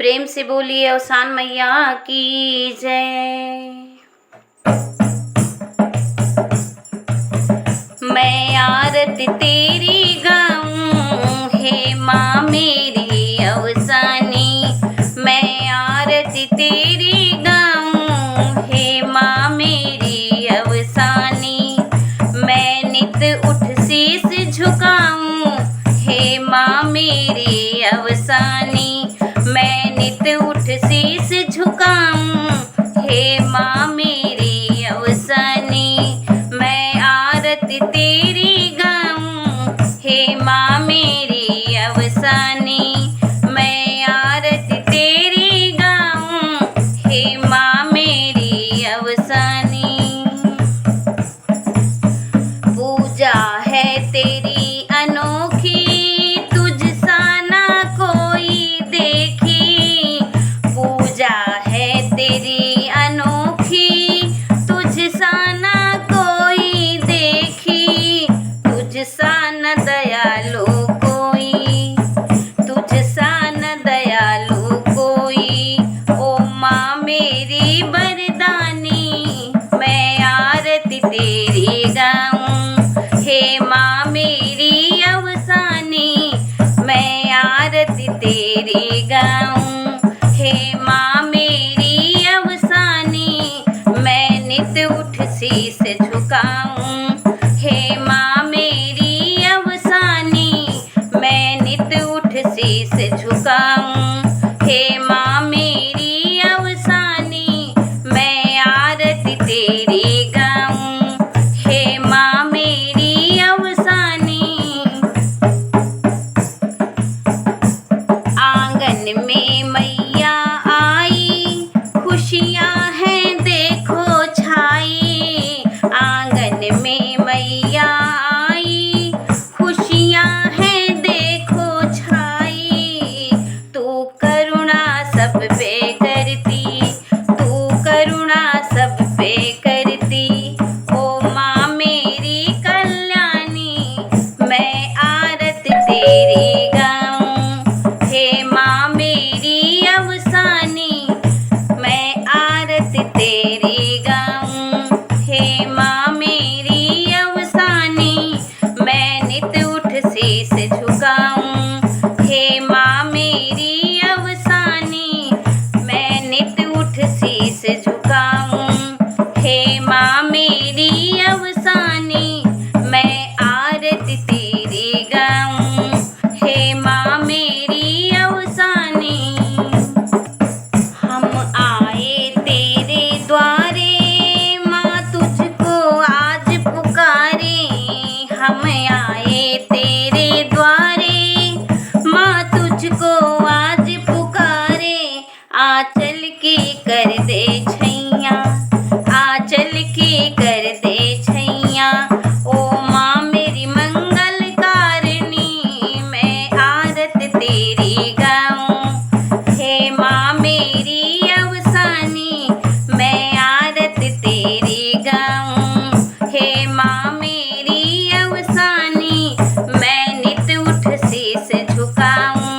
प्रेम से बोलिए अवसान मैया की जय। मैं आरती तेरी गाऊं हे माँ मेरी अवसानी, मैं आरती तेरी गाऊं हे माँ मेरी अवसानी। मैं नित उठ शीस झुकाऊं हे माँ मेरी अवसानी, मैं नित उठ शीस झुकाऊं हे माँ मेरी अवसानी। मैं आरती तेरी गाऊं हे माँ मेरी अवसानी, मैं आरती तेरी गाऊं हे माँ मेरी अवसानी। पूजा है तेरी अनोखी तुझसा ना कोई देखी, पूजा है तेरी अनोखी तुझसा ना कोई देखी। तुझसा न दयालु कोई, तुझसा न दयालु कोई, ओ माँ मेरी बरदानी। मैं आरती तेरी गाऊं हे माँ मेरी अवसानी, मैं आरती तेरी गाऊं हे माँ मेरी अवसानी। मैं नित उठ शीस झुकाऊं हे माँ मेरी अवसानी, मैं नित उठ शीस झुकाऊं हे माँ मेरी अवसानी। मैं आरती तेरी गाऊं हे माँ मेरी अवसानी। आंगन में मैया आई खुशियाँ हैं देखो छाई, आंगन में मैया आई खुशियाँ हैं देखो छाई। तू करुणा सब पे करती, तू करुणा सब पे करती, ओ माँ मेरी कल्याणी। मैं आरती तेरी गाऊं हे माँ मेरी अवसानी, मैं आरती तेरी गाऊं हे माँ मेरी अवसानी। मैं नित उठ शीस झुकाऊं हे माँ मेरी अवसानी, मैं नित उठ शीस झुकाऊं हे माँ मेरी अवसानी। मैं आरती तेरी गाऊं हे माँ मेरी अवसानी। हम आए तेरे द्वारे माँ तुझको आज पुकारे, हम आए तेरे द्वारे माँ तुझको आज पुकारे। आंचल की कर दे छैया, आंचल की कर दे छैया, ओ माँ मेरी मंगल कारिणी। मैं आरती तेरी गाऊं हे माँ मेरी अवसानी, मैं आरती तेरी गाऊं हे माँ मेरी अवसानी। मैं नित उठ शीस झुकाऊं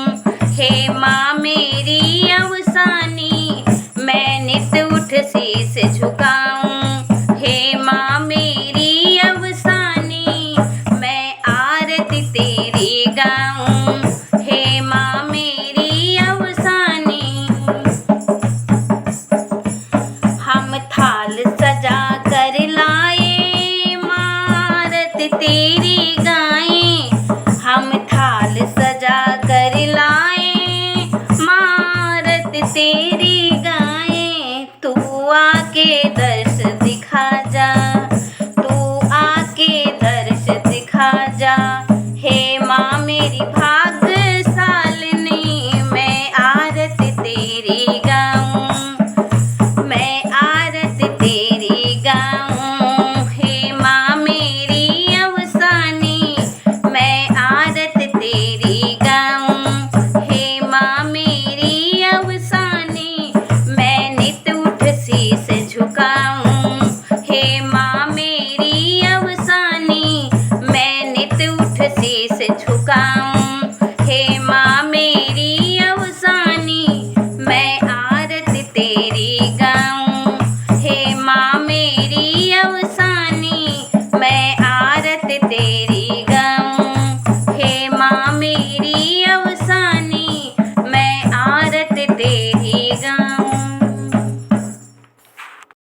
हे माँ मेरी अवसानी, मैं नित उठ शीस झुकाऊं हे माँ मेरी अवसानी। मैं आरती तेरी गाऊं हे माँ मेरी अवसानी। हम थाल सजा कर लाए माँ आरती तेरी गाएं, हम थाल सजा कर लाए माँ आरती तेरी गाएं। तू आके दर्श दिखा जा, तू आके दर्श दिखा जा हे माँ मेरी भा